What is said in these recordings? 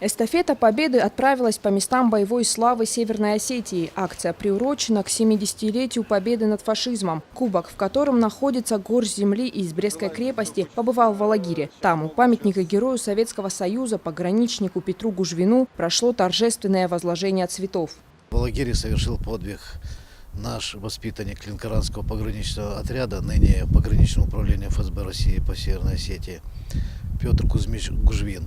Эстафета Победы отправилась по местам боевой славы Северной Осетии. Акция приурочена к 70-летию победы над фашизмом. Кубок, в котором находится горсть земли из Брестской крепости, побывал в Алагире. Там, у памятника герою Советского Союза, пограничнику Петру Гужвину, прошло торжественное возложение цветов. В Алагире совершил подвиг наш воспитанник Ленкоранского пограничного отряда, ныне пограничного управления ФСБ России по Северной Осетии, Петр Кузьмич Гужвин,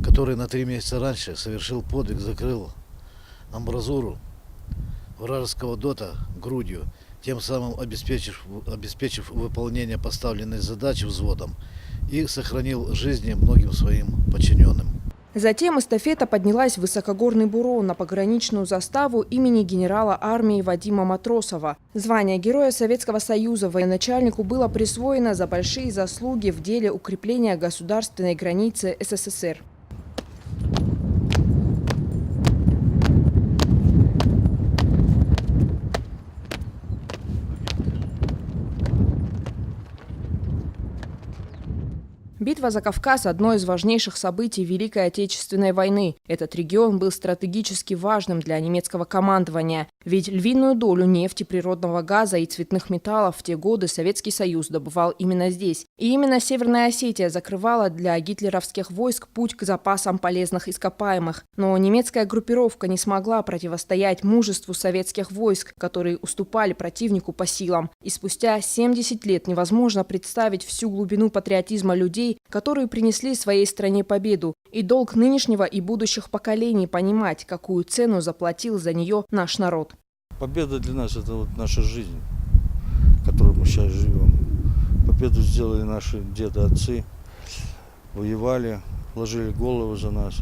который на 3 месяца раньше совершил подвиг, закрыл амбразуру вражеского дота грудью, тем самым обеспечив выполнение поставленной задачи взводом и сохранил жизни многим своим подчиненным. Затем эстафета поднялась в Высокогорный Буру на пограничную заставу имени генерала армии Вадима Матросова. Звание Героя Советского Союза военачальнику было присвоено за большие заслуги в деле укрепления государственной границы СССР. Битва за Кавказ – одно из важнейших событий Великой Отечественной войны. Этот регион был стратегически важным для немецкого командования. Ведь львиную долю нефти, природного газа и цветных металлов в те годы Советский Союз добывал именно здесь. И именно Северная Осетия закрывала для гитлеровских войск путь к запасам полезных ископаемых. Но немецкая группировка не смогла противостоять мужеству советских войск, которые уступали противнику по силам. И спустя 70 лет невозможно представить всю глубину патриотизма людей, которые принесли своей стране победу, и долг нынешнего и будущих поколений понимать, какую цену заплатил за нее наш народ. Победа для нас – это вот наша жизнь, в которой мы сейчас живем. Победу сделали наши деды, отцы, воевали, вложили голову за нас.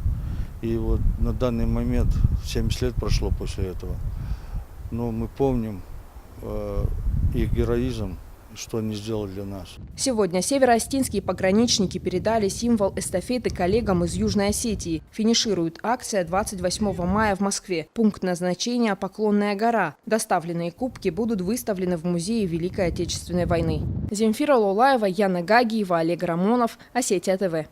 И вот на данный момент, 70 лет прошло после этого, но мы помним их героизм, что они сделали для нас. Сегодня североостинские пограничники передали символ эстафеты коллегам из Южной Осетии. Финиширует акция 28 мая в Москве. Пункт назначения – Поклонная гора. Доставленные кубки будут выставлены в Музее Великой Отечественной войны. Земфира Лолаева, Яна Гагиева, Олег Рамонов, Осетия ТВ.